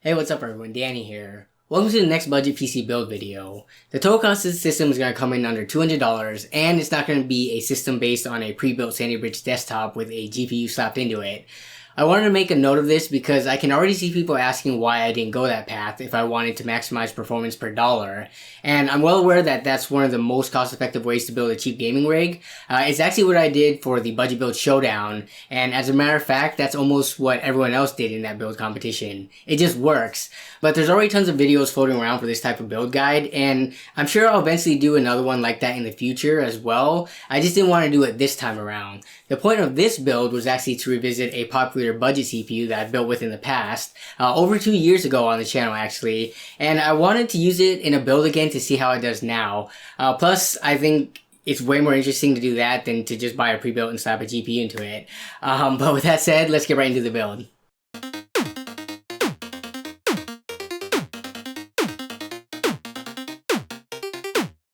Hey, what's up everyone, Danny here. Welcome to the next budget PC build video. The total cost of the system is going to come in under $200 and it's not going to be a system based on a pre-built Sandy Bridge desktop with a GPU slapped into it. I wanted to make a note of this because I can already see people asking why I didn't go that path if I wanted to maximize performance per dollar. And I'm well aware that that's one of the most cost-effective ways to build a cheap gaming rig. It's actually what I did for the Budget Build Showdown, and as a matter of fact, that's almost what everyone else did in that build competition. It just works. But there's already tons of videos floating around for this type of build guide, and I'm sure I'll eventually do another one like that in the future as well. I just didn't want to do it this time around. The point of this build was actually to revisit a popular budget CPU that I've built with in the past, over 2 years ago on the channel actually, and I wanted to use it in a build again to see how it does now. Plus, I think it's way more interesting to do that than to just buy a pre-built and slap a GPU into it. But with that said, let's get right into the build.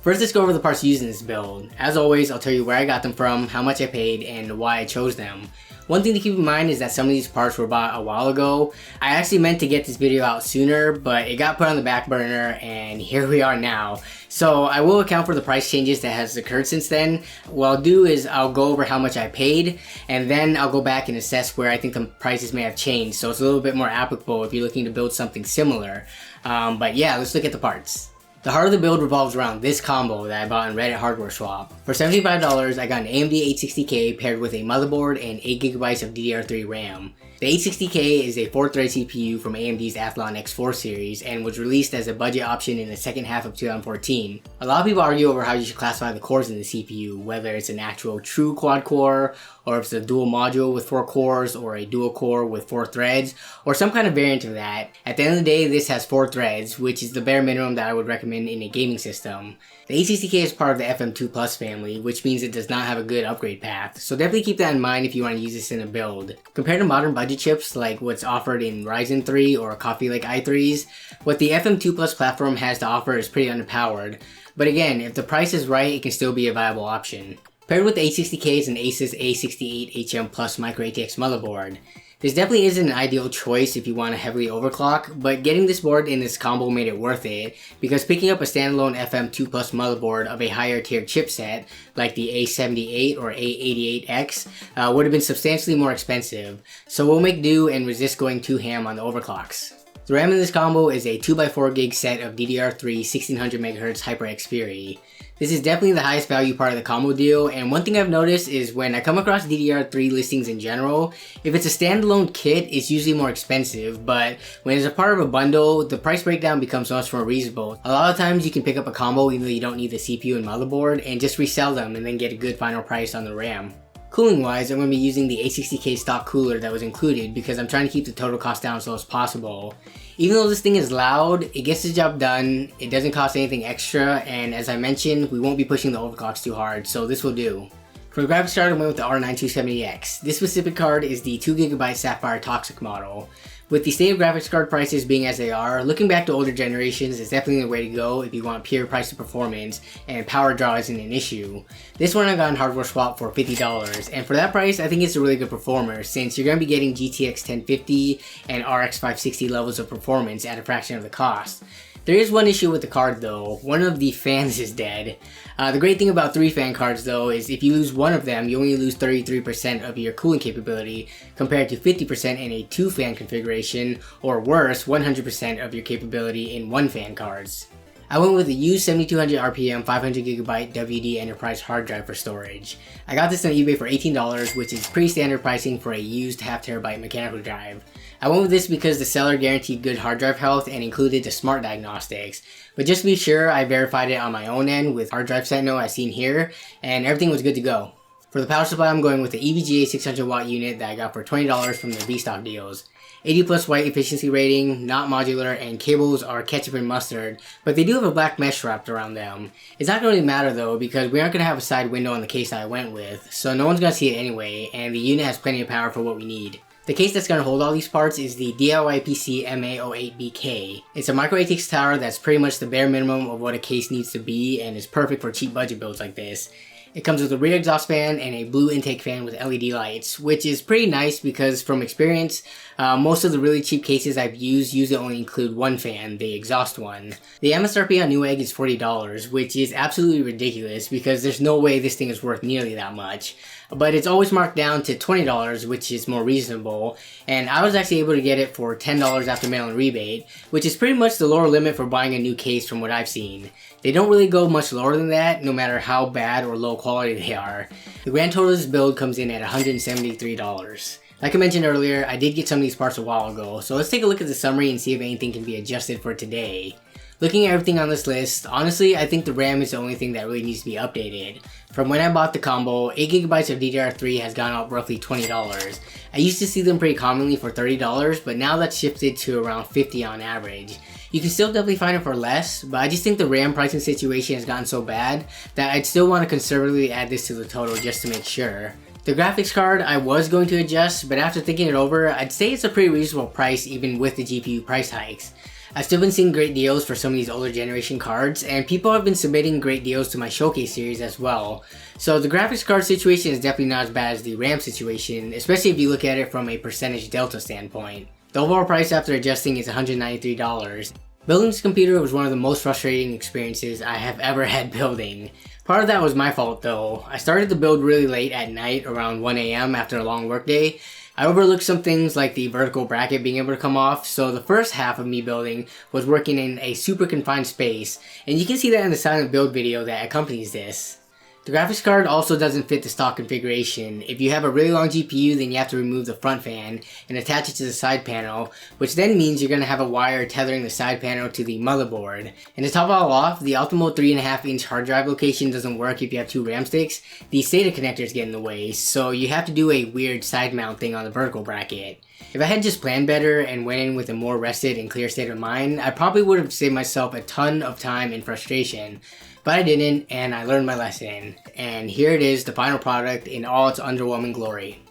First, let's go over the parts used in this build. As always, I'll tell you where I got them from, how much I paid, and why I chose them. One thing to keep in mind is that some of these parts were bought a while ago. I actually meant to get this video out sooner, but it got put on the back burner, and here we are now. So I will account for the price changes that has occurred since then. What I'll do is I'll go over how much I paid, and then I'll go back and assess where I think the prices may have changed, so it's a little bit more applicable if you're looking to build something similar. But yeah, let's look at the parts. The heart of the build revolves around this combo that I bought on Reddit Hardware Swap. For $75, I got an AMD 860K paired with a motherboard and 8GB of DDR3 RAM. The 860K is a 4-thread CPU from AMD's Athlon X4 series and was released as a budget option in the second half of 2014. A lot of people argue over how you should classify the cores in the CPU, whether it's an actual true quad core, or if it's a dual module with 4 cores, or a dual core with 4 threads, or some kind of variant of that. At the end of the day, this has 4 threads, which is the bare minimum that I would recommend in a gaming system. The 860K is part of the FM2 Plus family, which means it does not have a good upgrade path, so definitely keep that in mind if you want to use this in a build. Compared to modern budget chips like what's offered in Ryzen 3 or Coffee Lake i3s, what the FM2 Plus platform has to offer is pretty underpowered, but again, if the price is right, it can still be a viable option. Paired with the 860K is an Asus A68HM Plus Micro ATX motherboard. This definitely isn't an ideal choice if you want to heavily overclock, but getting this board in this combo made it worth it, because picking up a standalone FM2 Plus motherboard of a higher tier chipset, like the A78 or A88X, would have been substantially more expensive, so we'll make do and resist going too ham on the overclocks. The RAM in this combo is a 2x4GB set of DDR3 1600MHz HyperX Fury. This is definitely the highest value part of the combo deal, and one thing I've noticed is when I come across DDR3 listings in general, if it's a standalone kit, it's usually more expensive, but when it's a part of a bundle, the price breakdown becomes much more reasonable. A lot of times you can pick up a combo even though you don't need the CPU and motherboard, and just resell them and then get a good final price on the RAM. Cooling wise, I'm going to be using the A60K stock cooler that was included because I'm trying to keep the total cost down as low as possible. Even though this thing is loud, it gets the job done, it doesn't cost anything extra, and as I mentioned, we won't be pushing the overclocks too hard, so this will do. For the graphics card, I went with the R9 270X. This specific card is the 2GB Sapphire Toxic model. With the state of graphics card prices being as they are, looking back to older generations is definitely the way to go if you want pure price to performance and power draw isn't an issue. This one I got on Hardware Swap for $50, and for that price I think it's a really good performer since you're going to be getting GTX 1050 and RX 560 levels of performance at a fraction of the cost. There is one issue with the card though, one of the fans is dead. The great thing about 3 fan cards though is if you lose one of them, you only lose 33% of your cooling capability compared to 50% in a 2 fan configuration, or worse, 100% of your capability in 1 fan cards. I went with a used 7200 RPM 500GB WD Enterprise hard drive for storage. I got this on eBay for $18, which is pretty standard pricing for a used 1/2 TB mechanical drive. I went with this because the seller guaranteed good hard drive health and included the smart diagnostics, but just to be sure, I verified it on my own end with Hard Drive Sentinel as seen here, and everything was good to go. For the power supply, I'm going with the EVGA 600W unit that I got for $20 from the Restock deals. 80 plus white efficiency rating, not modular, and cables are ketchup and mustard, but they do have a black mesh wrapped around them. It's not going to really matter though because we aren't going to have a side window on the case that I went with, so no one's going to see it anyway, and the unit has plenty of power for what we need. The case that's going to hold all these parts is the DIY PC MA08BK. It's a micro ATX tower that's pretty much the bare minimum of what a case needs to be and is perfect for cheap budget builds like this. It comes with a rear exhaust fan and a blue intake fan with LED lights, which is pretty nice because from experience, most of the really cheap cases I've used usually only include one fan, the exhaust one. The MSRP on Newegg is $40, which is absolutely ridiculous because there's no way this thing is worth nearly that much. But it's always marked down to $20, which is more reasonable, and I was actually able to get it for $10 after mail-in rebate, which is pretty much the lower limit for buying a new case from what I've seen. They don't really go much lower than that, no matter how bad or low quality they are. The grand total of this build comes in at $173. Like I mentioned earlier, I did get some of these parts a while ago, so let's take a look at the summary and see if anything can be adjusted for today. Looking at everything on this list, honestly, I think the RAM is the only thing that really needs to be updated. From when I bought the combo, 8GB of DDR3 has gone up roughly $20. I used to see them pretty commonly for $30, but now that's shifted to around $50 on average. You can still definitely find it for less, but I just think the RAM pricing situation has gotten so bad that I'd still want to conservatively add this to the total just to make sure. The graphics card I was going to adjust, but after thinking it over, I'd say it's a pretty reasonable price even with the GPU price hikes. I've still been seeing great deals for some of these older generation cards, and people have been submitting great deals to my showcase series as well. So the graphics card situation is definitely not as bad as the RAM situation, especially if you look at it from a percentage delta standpoint. The overall price after adjusting is $193. Building this computer was one of the most frustrating experiences I have ever had building. Part of that was my fault though. I started the build really late at night, around 1 AM after a long workday. I overlooked some things like the vertical bracket being able to come off, so the first half of me building was working in a super confined space, and you can see that in the silent build video that accompanies this. The graphics card also doesn't fit the stock configuration. If you have a really long GPU, then you have to remove the front fan and attach it to the side panel, which then means you're going to have a wire tethering the side panel to the motherboard. And to top it all off, the optimal 3.5-inch hard drive location doesn't work if you have two RAM sticks. The SATA connectors get in the way, so you have to do a weird side mount thing on the vertical bracket. If I had just planned better and went in with a more rested and clear state of mind, I probably would have saved myself a ton of time and frustration. But I didn't, and I learned my lesson. And here it is, the final product in all its underwhelming glory.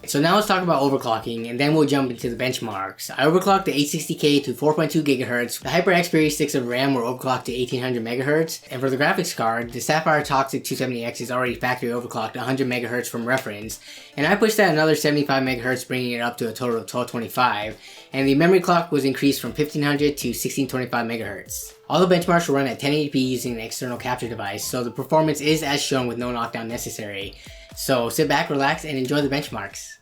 So now let's talk about overclocking, and then we'll jump into the benchmarks. I overclocked the 860K to 4.2 GHz. The HyperX Series 6 of RAM were overclocked to 1800 MHz. And for the graphics card, the Sapphire Toxic 270X is already factory overclocked 100 MHz from reference. And I pushed that another 75 MHz, bringing it up to a total of 1225. And the memory clock was increased from 1500 to 1625 MHz. All the benchmarks will run at 1080p using an external capture device, so the performance is as shown with no knockdown necessary. So sit back, relax, and enjoy the benchmarks.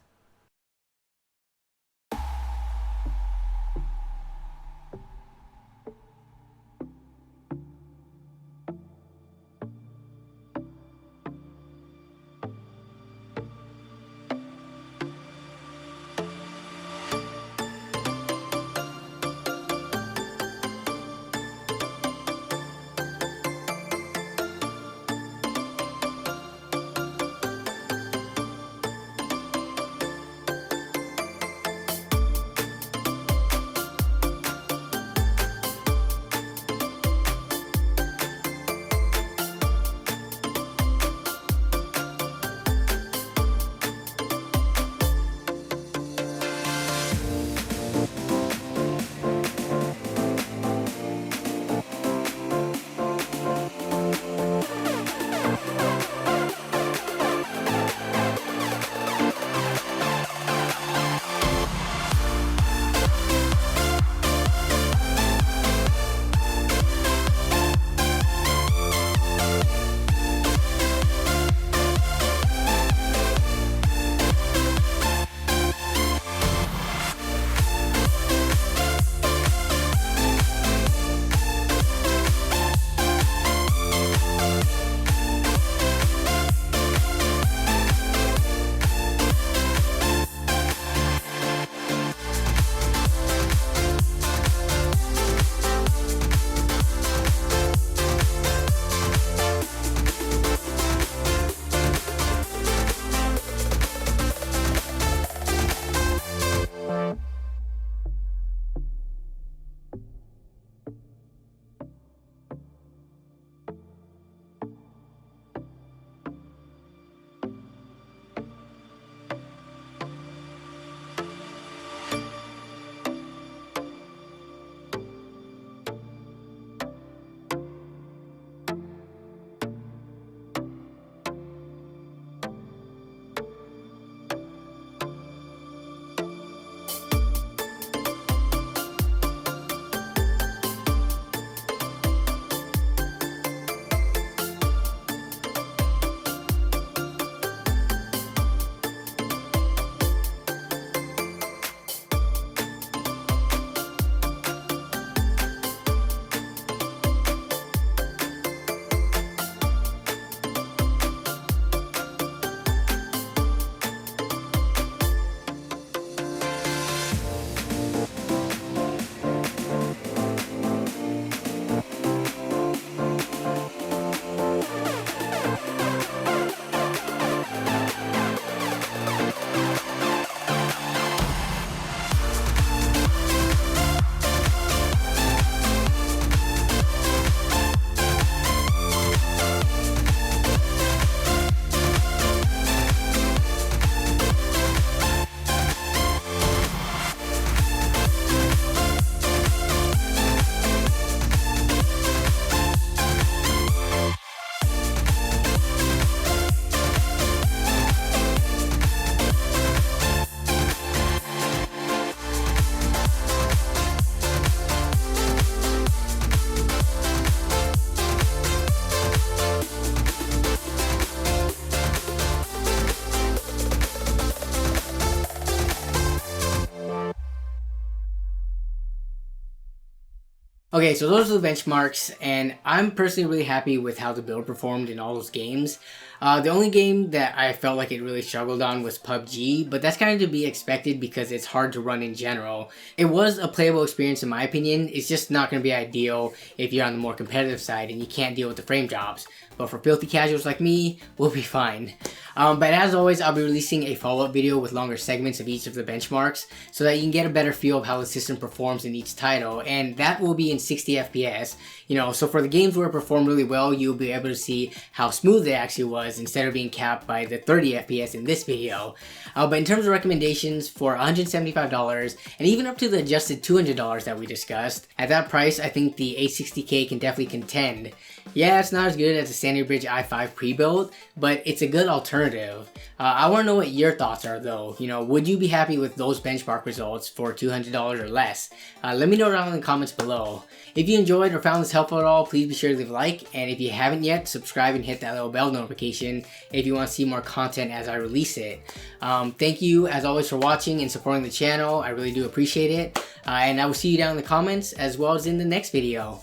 Okay, so those are the benchmarks, and I'm personally really happy with how the build performed in all those games. The only game that I felt like it really struggled on was PUBG, but that's kind of to be expected because it's hard to run in general. It was a playable experience in my opinion. It's just not going to be ideal if you're on the more competitive side and you can't deal with the frame drops. But for filthy casuals like me, we'll be fine. But as always, I'll be releasing a follow-up video with longer segments of each of the benchmarks so that you can get a better feel of how the system performs in each title, and that will be in 60 FPS. You know, so for the games where it performed really well, you'll be able to see how smooth it actually was instead of being capped by the 30 FPS in this video. But in terms of recommendations, for $175 and even up to the adjusted $200 that we discussed, at that price, I think the A60K can definitely contend. Yeah, it's not as good as the Standard Bridge i5 pre-built, but it's a good alternative. I want to know what your thoughts are though. You know, would you be happy with those benchmark results for $200 or less? Let me know down in the comments below. If you enjoyed or found this helpful at all, please be sure to leave a like, and if you haven't yet, subscribe and hit that little bell notification if you want to see more content as I release it. Thank you as always for watching and supporting the channel. I really do appreciate it, and I will see you down in the comments as well as in the next video.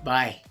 Bye.